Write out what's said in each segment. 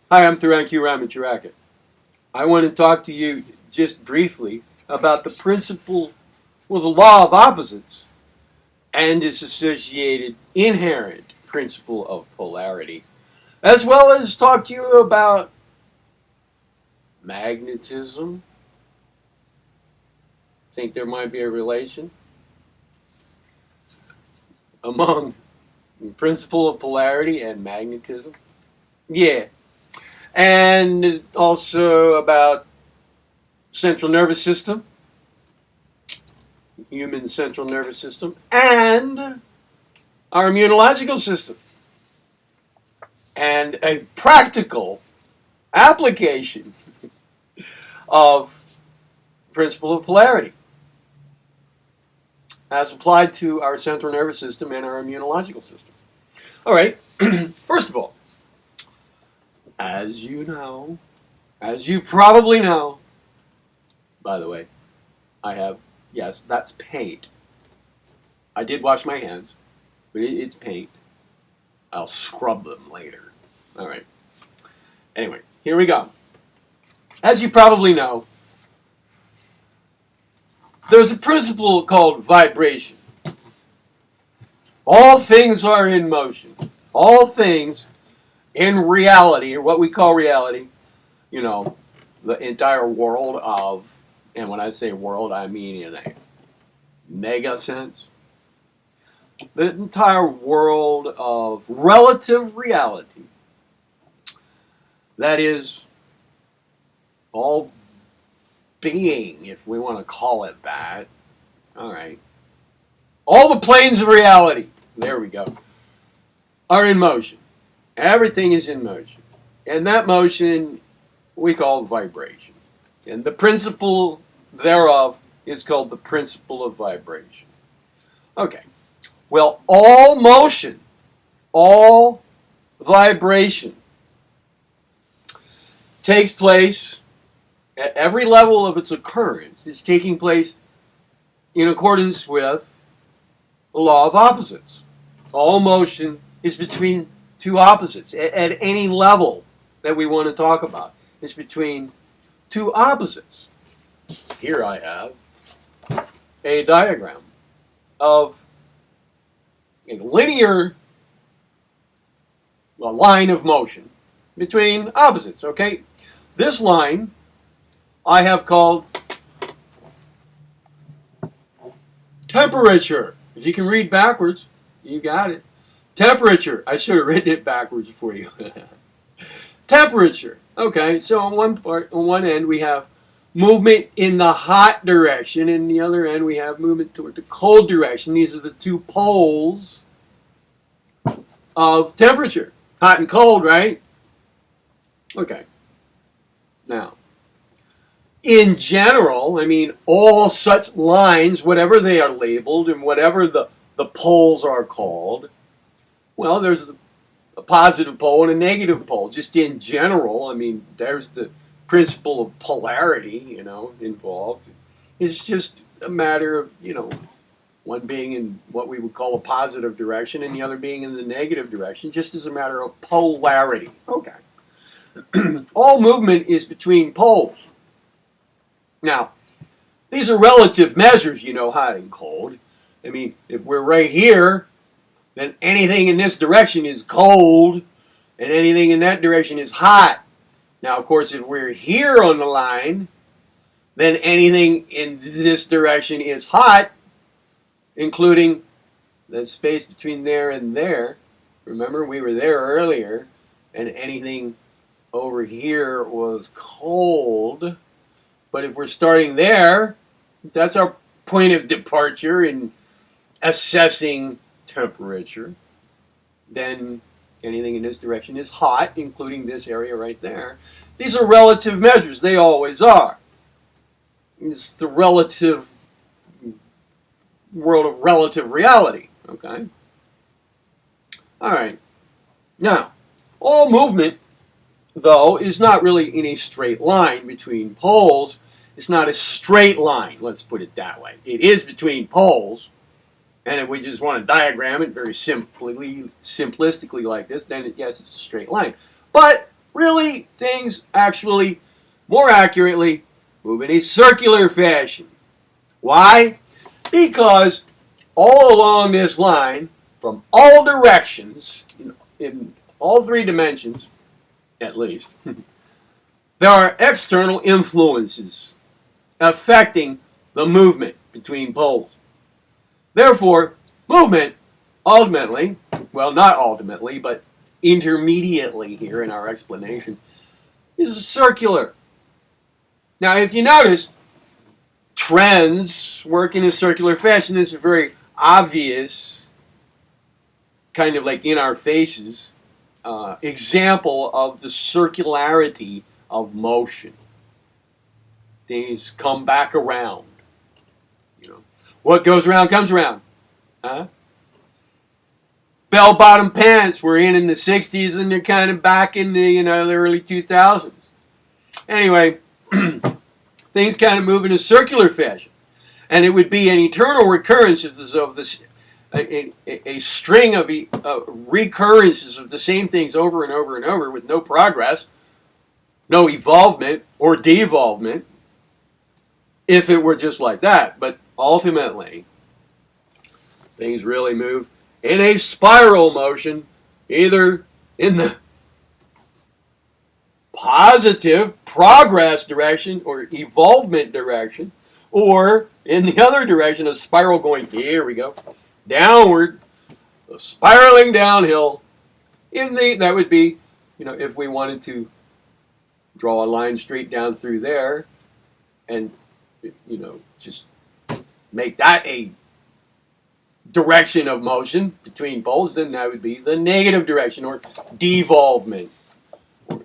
Hi, I'm Thuranki Ramacharaka. I want to talk to you just briefly about the principle, well, the law of opposites and its associated inherent principle of polarity, as well as talk to you about magnetism. Think there might be a relation among the principle of polarity and magnetism? Yeah. And also about central nervous system, human central nervous system, and our immunological system, and a practical application of principle of polarity as applied to our central nervous system and our immunological system. All right, first of all, as you know, as you probably know, by the way, I have, yes, that's paint. I did wash my hands, but it's paint. I'll scrub them later. All right. Anyway, here we go. As you probably know, there's a principle called vibration. All things are in motion. All things in reality, or what we call reality, you know, the entire world of, and when I say world, I mean in a mega sense, the entire world of relative reality, that is, all being, if we want to call it that, all right, all the planes of reality, there we go, are in motion. Everything is in motion. And that motion we call vibration. And the principle thereof is called the principle of vibration. Okay. Well, all motion, all vibration takes place at every level of its occurrence, is taking place in accordance with the law of opposites. All motion is between two opposites at any level that we want to talk about. It's between two opposites. Here I have a diagram of a linear line of motion between opposites, okay? This line I have called temperature. If you can read backwards, you got it. Temperature. I should have written it backwards for you. Temperature. Okay, so on one end we have movement in the hot direction, and the other end we have movement toward the cold direction. These are the two poles of temperature. Hot and cold, right? Okay. Now, in general, I mean, all such lines, whatever they are labeled and whatever the poles are called, well, there's a positive pole and a negative pole. Just in general, I mean, there's the principle of polarity, involved. It's just a matter of, one being in what we would call a positive direction and the other being in the negative direction, just as a matter of polarity. Okay. All movement is between poles. Now, these are relative measures, hot and cold. I mean, if we're right here, then anything in this direction is cold, and anything in that direction is hot. Now, of course, if we're here on the line, then anything in this direction is hot, including the space between there and there. Remember, we were there earlier, and anything over here was cold. But if we're starting there, that's our point of departure in assessing temperature. Then anything in this direction is hot, including this area right there. These are relative measures. They always are. It's the relative world of relative reality. Okay? All right. Now, all movement, though, is not really in a straight line between poles. It's not a straight line, let's put it that way. It is between poles, and if we just want to diagram it very simplistically like this, then yes, it's a straight line. But really things actually, more accurately, move in a circular fashion. Why? Because all along this line, from all directions, in all three dimensions, at least, there are external influences affecting the movement between poles. Therefore, movement ultimately, well, not ultimately, but intermediately here in our explanation, is circular. Now, if you notice, trends work in a circular fashion. It's a very obvious, kind of like in our faces, example of the circularity of motion. Things come back around. You know, what goes around comes around. Huh? Bell-bottom pants were in the 60s, and they're kind of back in the the early 2000s. Anyway, things kind of move in a circular fashion, and it would be an eternal recurrence of this a string of recurrences of the same things over and over and over with no progress, no evolvement or devolvement, if it were just like that. But ultimately, things really move in a spiral motion, either in the positive progress direction or evolvement direction, or in the other direction, a spiral going, here we go, downward, spiraling downhill. That would be, if we wanted to draw a line straight down through there and, just make that a direction of motion between poles, then that would be the negative direction, or devolvement, or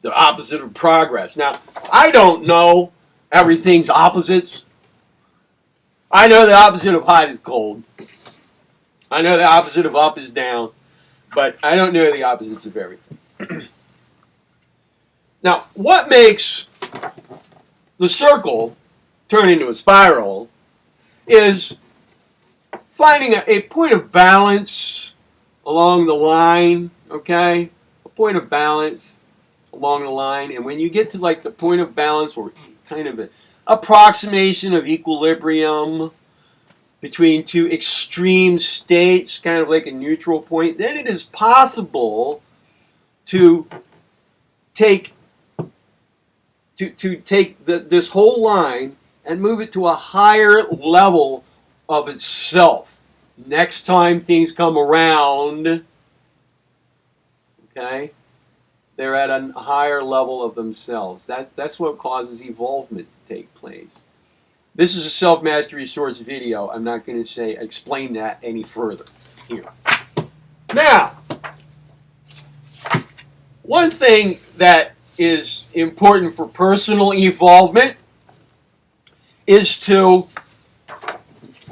the opposite of progress. Now, I don't know everything's opposites. I know the opposite of hot is cold. I know the opposite of up is down, but I don't know the opposites of everything. Now, what makes the circle turn into a spiral is finding a point of balance along the line, okay? A point of balance along the line. And when you get to like the point of balance, or kind of an approximation of equilibrium between two extreme states, kind of like a neutral point, then it is possible to take this whole line and move it to a higher level of itself. Next time things come around, okay, they're at a higher level of themselves. That's what causes evolvement to take place. This is a self-mastery source video. I'm not going to explain that any further here. Now, one thing that is important for personal evolvement is to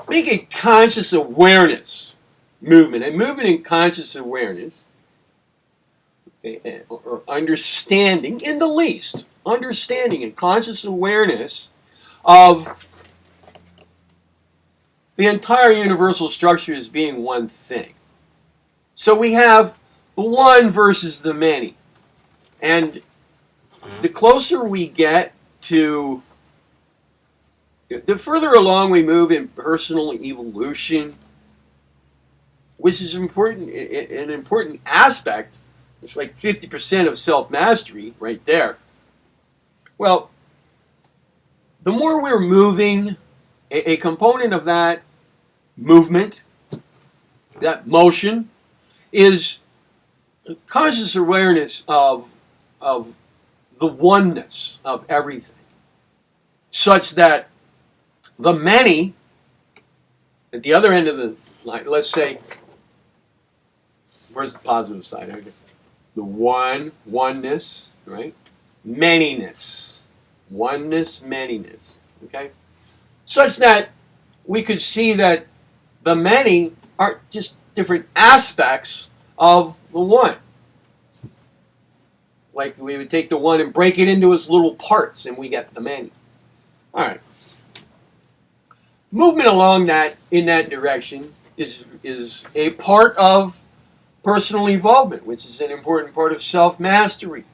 make a conscious awareness movement. A movement in conscious awareness, okay, or understanding, in the least, understanding and conscious awareness of the entire universal structure as being one thing. So we have the one versus the many. And the closer we get to, the further along we move in personal evolution, which is important, an important aspect. It's like 50% of self-mastery right there. Well, the more we're moving, a component of that movement, that motion, is conscious awareness of the oneness of everything, such that the many, at the other end of the line, let's say, where's the positive side? Okay. The oneness, right? Manyness. Oneness, manyness. Okay? Such that we could see that the many are just different aspects of the one. Like we would take the one and break it into its little parts, and we get the many. All right. Movement along in that direction is a part of personal evolvement, which is an important part of self-mastery.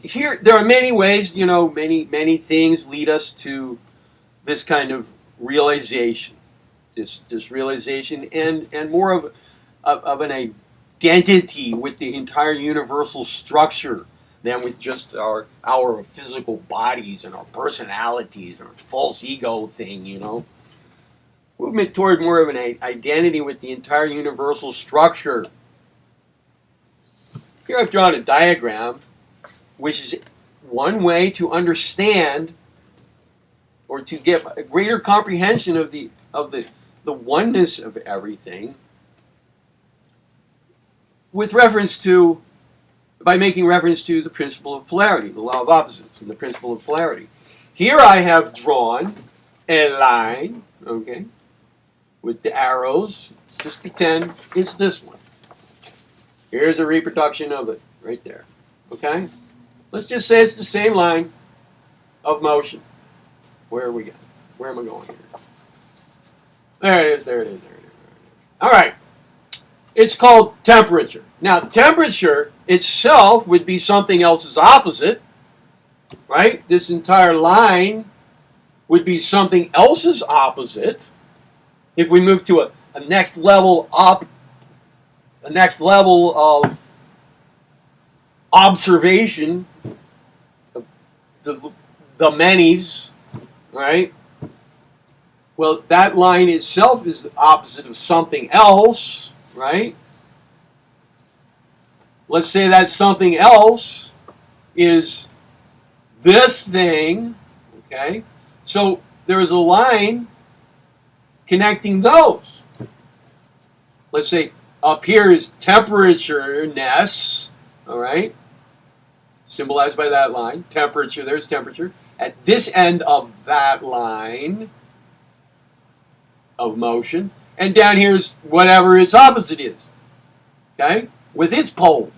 here there are many ways, many things lead us to this kind of realization, this realization, and more of an identity with the entire universal structure than with just our physical bodies and our personalities and our false ego thing. Movement toward more of an identity with the entire universal structure. Here I've drawn a diagram, which is one way to understand or to get a greater comprehension of the oneness of everything, by making reference to the principle of polarity, the law of opposites, and the principle of polarity. Here I have drawn a line, okay, with the arrows. Just pretend it's this one. Here's a reproduction of it right there, okay? Let's just say it's the same line of motion. Where are we going? Where am I going here? There it is, there it is, there it is. All right. It's called temperature. Now, temperature itself would be something else's opposite, right? This entire line would be something else's opposite. If we move to a next level up, a next level of observation of the many's, right? Well, that line itself is the opposite of something else, right? Let's say that something else is this thing, okay? So there is a line connecting those. Let's say up here is temperature-ness, all right? Symbolized by that line. Temperature, there's temperature. At this end of that line of motion, and down here is whatever its opposite is, okay? With its poles.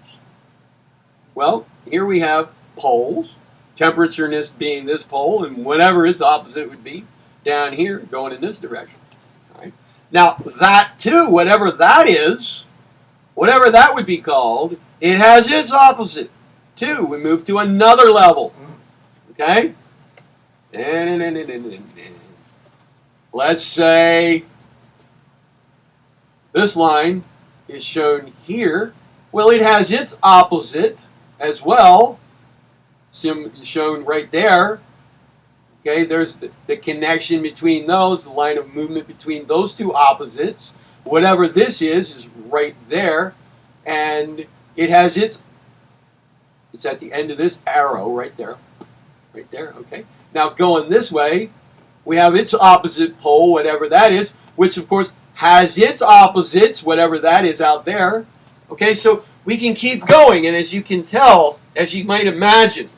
Well, here we have poles, temperature-ness being this pole, and whatever its opposite would be down here going in this direction. All right? Now, that too, whatever that is, whatever that would be called, it has its opposite too. We move to another level. Okay? Let's say this line is shown here. Well, it has its opposite as well, shown right there. Okay, there's the connection between those, the line of movement between those two opposites. Whatever this is right there, and it has it's at the end of this arrow right there, okay? Now going this way, we have its opposite pole, whatever that is, which of course has its opposites, whatever that is out there. Okay, so we can keep going, and as you can tell, as you might imagine,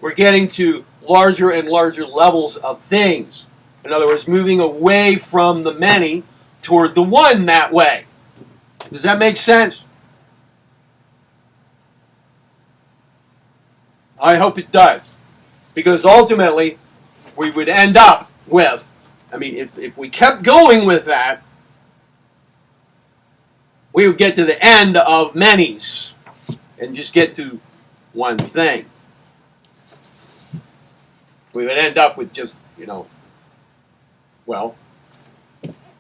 we're getting to larger and larger levels of things. In other words, moving away from the many toward the one that way. Does that make sense? I hope it does. Because ultimately, we would end up with, if we kept going with that, we would get to the end of many's and just get to one thing. We would end up with just,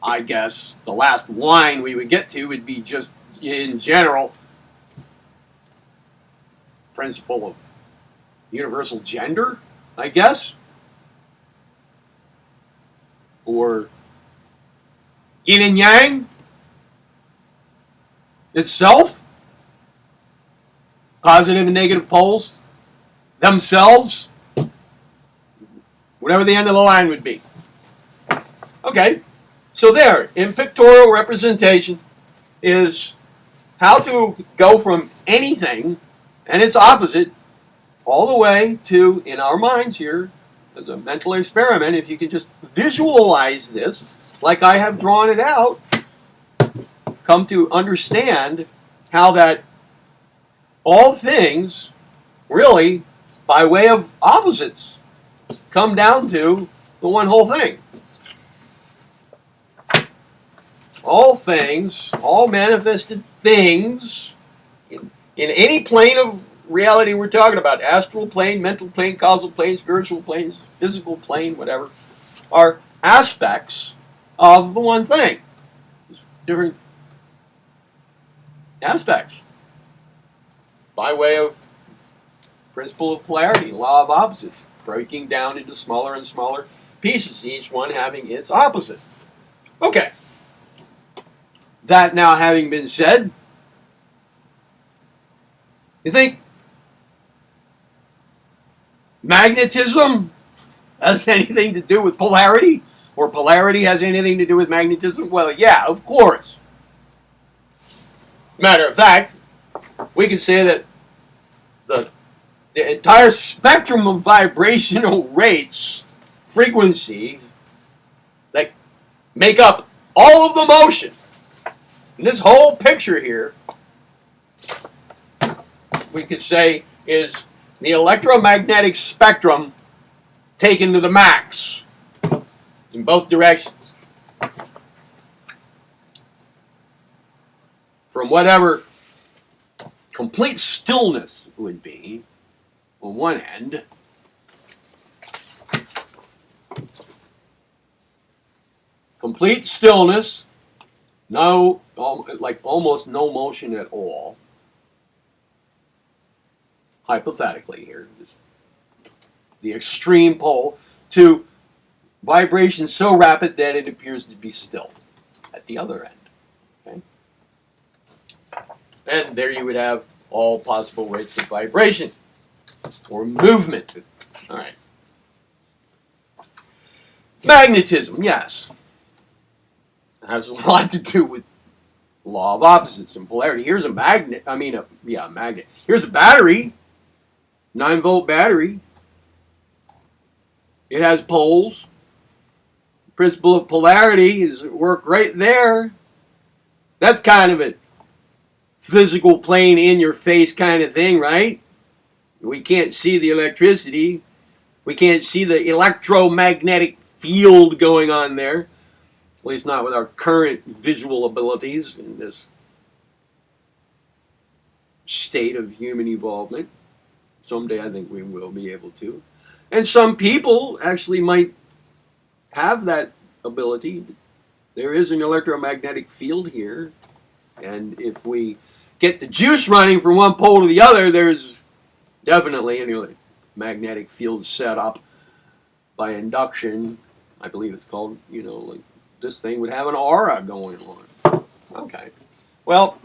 I guess the last line we would get to would be just, in general, principle of universal gender, I guess. Or yin and yang itself. Positive and negative poles themselves. Whatever the end of the line would be. Okay, so there, in pictorial representation, is how to go from anything and its opposite all the way to, in our minds here, as a mental experiment, if you can just visualize this, like I have drawn it out, come to understand how that all things, really, by way of opposites, come down to the one whole thing. All things, all manifested things, in any plane of reality we're talking about, astral plane, mental plane, causal plane, spiritual planes, physical plane, whatever, are aspects of the one thing. Different aspects by way of principle of polarity, law of opposites, breaking down into smaller and smaller pieces, each one having its opposite. Okay. That now having been said, you think magnetism has anything to do with polarity? Or polarity has anything to do with magnetism? Well, yeah, of course. Matter of fact, we can say that the entire spectrum of vibrational rates, frequency, that make up all of the motion in this whole picture here, we could say is the electromagnetic spectrum taken to the max in both directions. From whatever complete stillness would be on one end, complete stillness, no, like almost no motion at all, hypothetically here, the extreme pole, to vibration so rapid that it appears to be still at the other end. Okay? And there you would have all possible rates of vibration or movement. All right. Magnetism, yes. It has a lot to do with law of opposites and polarity. Here's a magnet. Magnet. Here's a battery. 9-volt battery. It has poles. Principle of polarity is at work right there. That's kind of a physical plane in your face kind of thing, right? We can't see the electricity. We can't see the electromagnetic field going on there. At least not with our current visual abilities in this state of human evolvement. Someday I think we will be able to. And some people actually might have that ability. There is an electromagnetic field here. And if we get the juice running from one pole to the other, there's definitely a magnetic field set up by induction. I believe it's called, like this thing would have an aura going on. Okay. Well,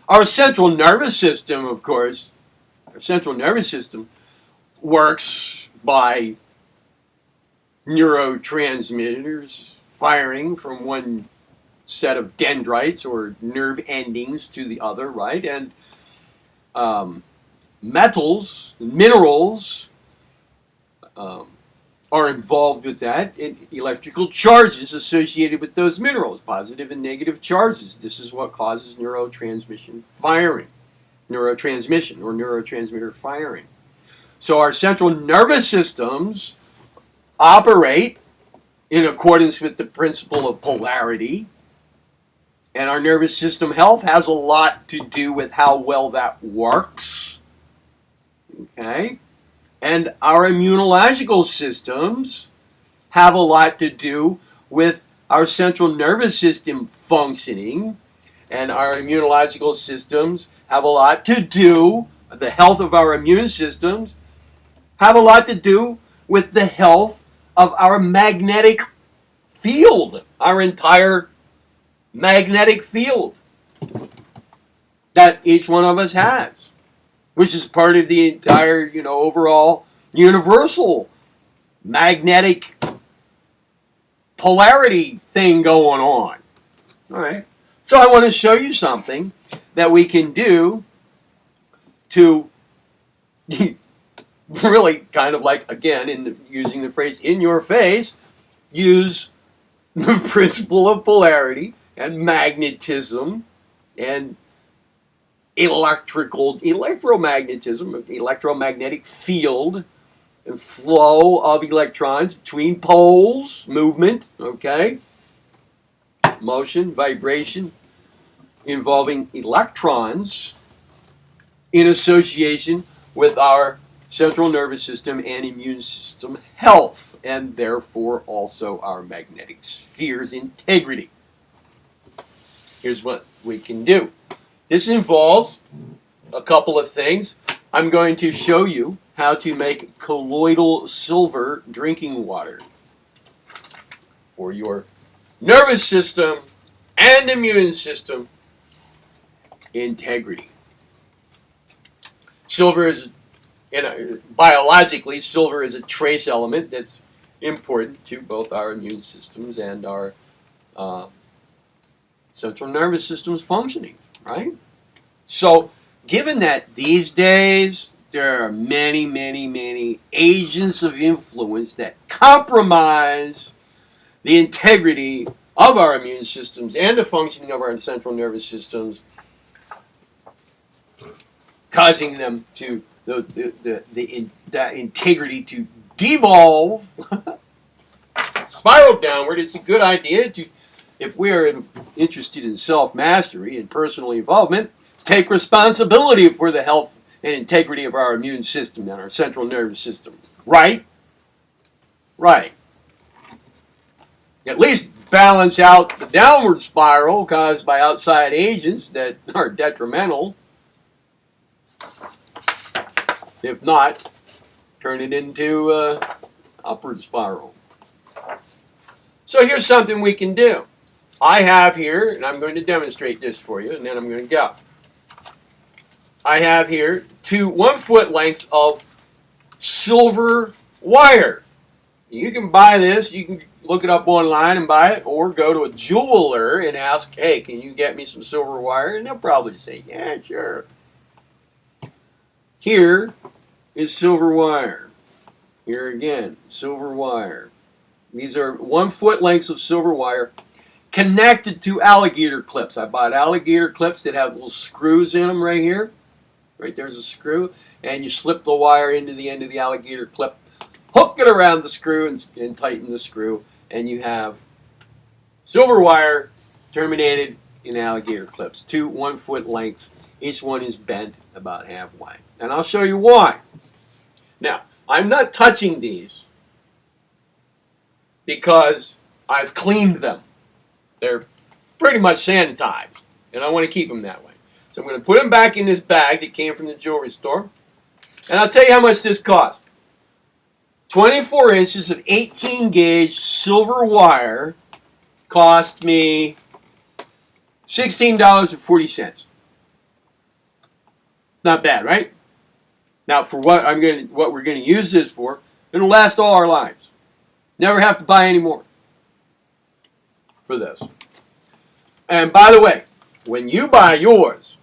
our central nervous system, of course, works by neurotransmitters firing from one set of dendrites or nerve endings to the other, right? And metals, minerals are involved with that, and electrical charges associated with those minerals, positive and negative charges. This is what causes neurotransmission firing, neurotransmission or neurotransmitter firing. So our central nervous systems operate in accordance with the principle of polarity, and our nervous system health has a lot to do with how well that works. Okay? And our immunological systems have a lot to do with our central nervous system functioning, and our immunological systems have a lot to do, the health of our immune systems have a lot to do with the health of our magnetic field, our entire magnetic field that each one of us has, which is part of the entire, overall universal magnetic polarity thing going on. All right. So I want to show you something that we can do to really kind of like, again, using the phrase in your face, use the principle of polarity and magnetism and electromagnetism, electromagnetic field and flow of electrons between poles, movement, okay, motion, vibration, involving electrons in association with our central nervous system and immune system health, and therefore also our magnetic sphere's integrity. Here's what we can do. This involves a couple of things. I'm going to show you how to make colloidal silver drinking water for your nervous system and immune system integrity. Silver is, biologically, silver is a trace element that's important to both our immune systems and our central nervous system's functioning, right? So, given that these days there are many, many, many agents of influence that compromise the integrity of our immune systems and the functioning of our central nervous systems, causing them to the integrity to devolve, spiral downward. It's a good idea to, if we are interested in self-mastery and personal involvement, take responsibility for the health and integrity of our immune system and our central nervous system. Right? Right. At least balance out the downward spiral caused by outside agents that are detrimental. If not, turn it into upward spiral. So here's something we can do. I have here, and I'm going to demonstrate this for you, and then I'm going to go. I have here 2 1-foot lengths of silver wire. You can buy this. You can look it up online and buy it, or go to a jeweler and ask, hey, can you get me some silver wire? And they'll probably say, yeah, sure. Here is silver wire. Here again, silver wire. These are 1-foot lengths of silver wire connected to alligator clips. I bought alligator clips that have little screws in them right here. Right there's a screw, and you slip the wire into the end of the alligator clip, hook it around the screw and tighten the screw, and you have silver wire terminated in alligator clips. 2 1-foot lengths. Each one is bent about halfway. And I'll show you why. Now, I'm not touching these because I've cleaned them. They're pretty much sanitized, and I want to keep them that way. So I'm going to put them back in this bag that came from the jewelry store, and I'll tell you how much this cost. 24 inches of 18 gauge silver wire cost me $16.40. Not bad, right? Now, for what we're going to use this for, it'll last all our lives. Never have to buy any more for this. And by the way, when you buy yours,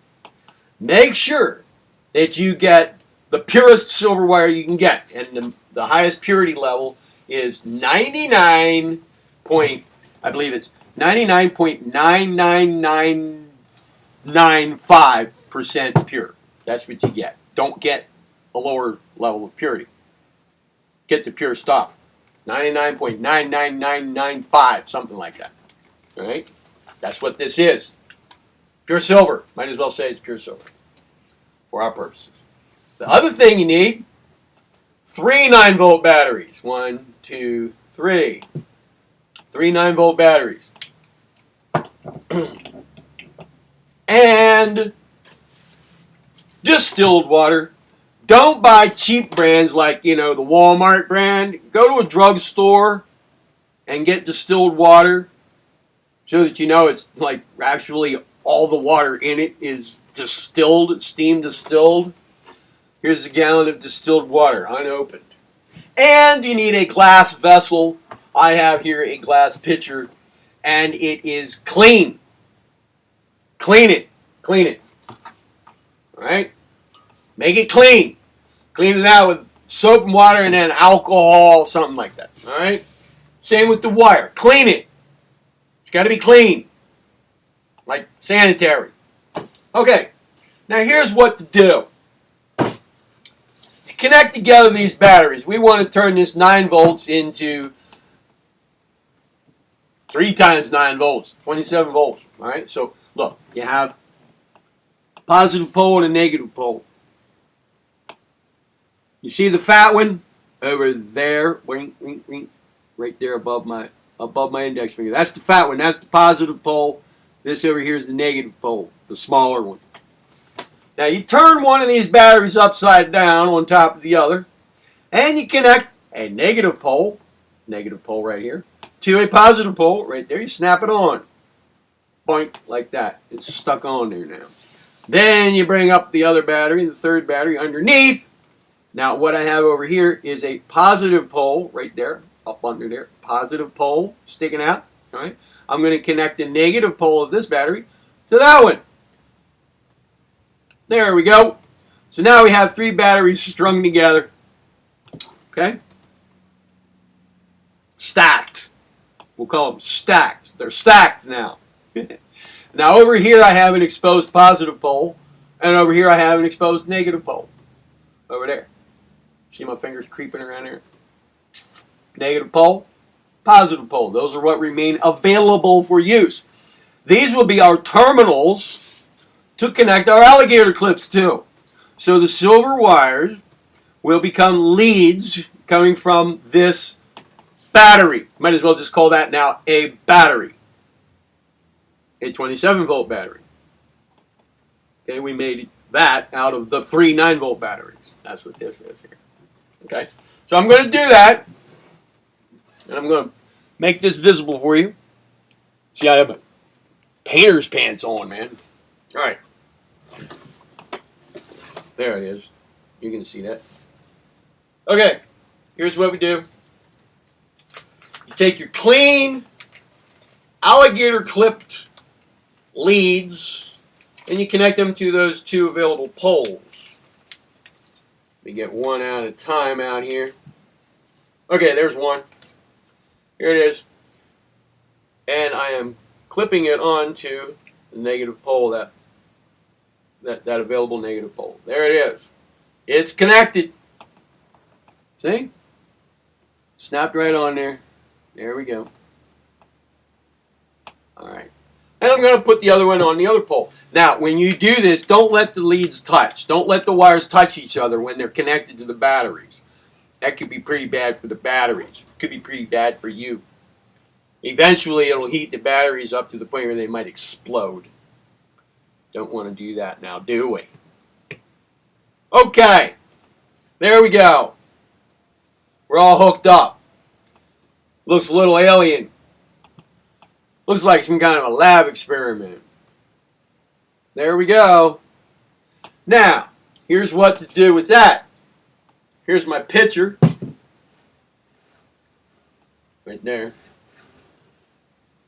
make sure that you get the purest silver wire you can get, and the highest purity level is 99.99995% pure. That's what you get. Don't get a lower level of purity. Get the pure stuff. 99.99995, something like that. All right? That's what this is. Pure silver. Might as well say it's pure silver for our purposes. The other thing you need, 3 9-volt batteries. 1, 2, 3. 3 9-volt batteries. And distilled water. Don't buy cheap brands like, the Walmart brand. Go to a drugstore and get distilled water so that it's like actually all the water in it is distilled, steam distilled. Here's a gallon of distilled water, unopened. And you need a glass vessel. I have here a glass pitcher, and it is clean. Clean it. Clean it. All right? Make it clean. Clean it out with soap and water and then alcohol, something like that. All right? Same with the wire. Clean it. It's got to be clean. Like sanitary. Okay. Now here's what to do. Connect together these batteries. We want to turn this 9 volts into 3 times 9 volts, 27 volts. All right? So look, you have a positive pole and a negative pole. You see the fat one over there, wink, wink, wink, right there above my index finger. That's the fat one. That's the positive pole. This over here is the negative pole, the smaller one. Now you turn one of these batteries upside down on top of the other, and you connect a negative pole right here, to a positive pole right there. You snap it on. Boink, like that. It's stuck on there now. Then you bring up the other battery, the third battery, underneath. Now what I have over here is a positive pole right there, up under there. Positive pole sticking out. All right. I'm going to connect the negative pole of this battery to that one. There we go. So now we have 3 batteries strung together. Okay? Stacked. We'll call them stacked. They're stacked now. Now over here I have an exposed positive pole, and over here I have an exposed negative pole. Over there. See my fingers creeping around here? Negative pole, positive pole. Those are what remain available for use. These will be our terminals to connect our alligator clips to. So the silver wires will become leads coming from this battery. Might as well just call that now a battery. A 27-volt battery. Okay, we made that out of the 3 9-volt batteries. That's what this is here. Okay, so I'm going to do that, and I'm going to make this visible for you. See, I have my painter's pants on, man. All right. There it is. You can see that. Okay, here's what we do. You take your clean, alligator clipped leads, and you connect them to those 2 available poles. We get one at a time out here. Okay, there's one. Here it is. And I am clipping it onto the negative pole, that available negative pole. There it is. It's connected. See? Snapped right on there. There we go. All right. And I'm going to put the other one on the other pole. Now, when you do this, don't let the leads touch. Don't let the wires touch each other when they're connected to the batteries. That could be pretty bad for the batteries. It could be pretty bad for you. Eventually, it'll heat the batteries up to the point where they might explode. Don't want to do that now, do we? Okay. There we go. We're all hooked up. Looks a little alien. Looks like some kind of a lab experiment. There we go. Now, here's what to do with that. Here's my pitcher. Right there.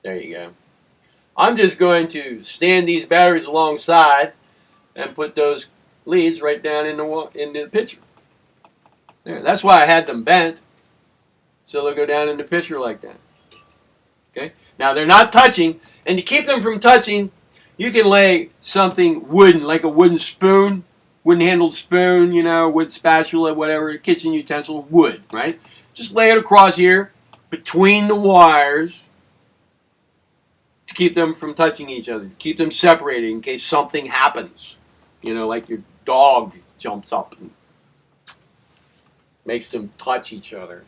There you go. I'm just going to stand these batteries alongside and put those leads right down in the pitcher. There. That's why I had them bent. So they'll go down in the pitcher like that. Okay? Now they're not touching, and to keep them from touching, you can lay something wooden, like a wooden spoon, wooden-handled spoon, wood spatula, whatever, kitchen utensil, wood, right? Just lay it across here between the wires to keep them from touching each other, to keep them separated in case something happens. Like your dog jumps up and makes them touch each other.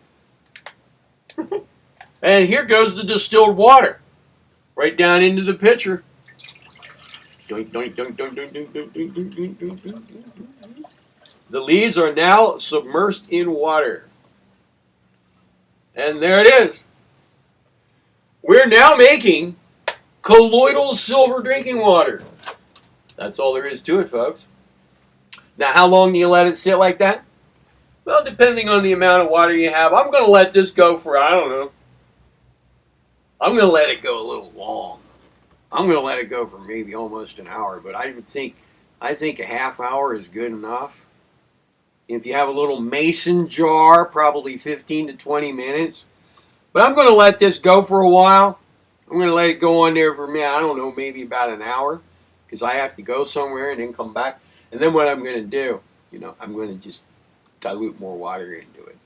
And here goes the distilled water, right down into the pitcher. Doink, doink, doink, doink, doink, doink, doink, doink, doink, doink, doink, doink, doink. The leads are now submersed in water. And there it is. We're now making colloidal silver drinking water. That's all there is to it, folks. Now, how long do you let it sit like that? Well, depending on the amount of water you have, I'm going to let this go for, I don't know. I'm going to let it go a little long. I'm going to let it go for maybe almost an hour, but I think a half hour is good enough. If you have a little mason jar, probably 15 to 20 minutes. But I'm going to let this go for a while. I'm going to let it go on there for me, I don't know, maybe about an hour, because I have to go somewhere and then come back. And then what I'm going to do, I'm going to just dilute more water into it.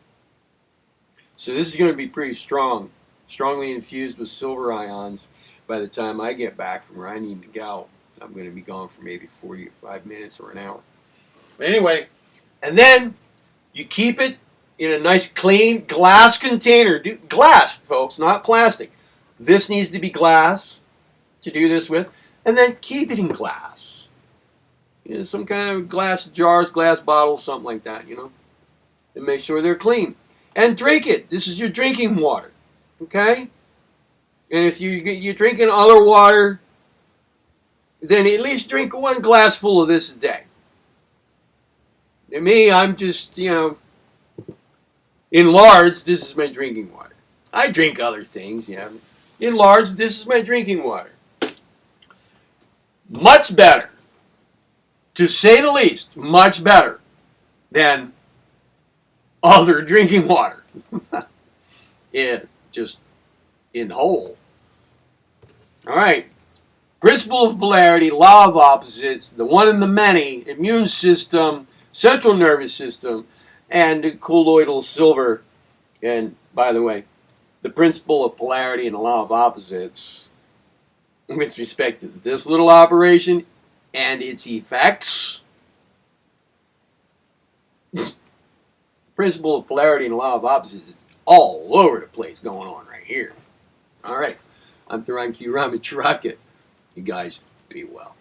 So this is going to be pretty strong, strongly infused with silver ions. By the time I get back from where I need to go, I'm going to be gone for maybe 45 minutes or an hour. But anyway, and then You keep it in a nice clean glass container. Glass, folks, not plastic. This needs to be glass to do this with. And then keep it in glass. You know, some kind of glass jars, glass bottles, something like that, you know. And make sure they're clean. And drink it. This is your drinking water. Okay? And if you're drinking other water, then at least drink one glass full of this a day. And me, I'm just, you know, enlarged, this is my drinking water. I drink other things, yeah. Enlarged, this is my drinking water. Much better, to say the least, much better than other drinking water. Yeah, just in whole. All right. Principle of polarity, law of opposites, the one and the many, immune system, central nervous system, and colloidal silver. And by the way, the principle of polarity and the law of opposites, with respect to this little operation and its effects, principle of polarity and the law of opposites is all over the place going on right here. All right. I'm Theron Q. Ramacharaka. You guys be well.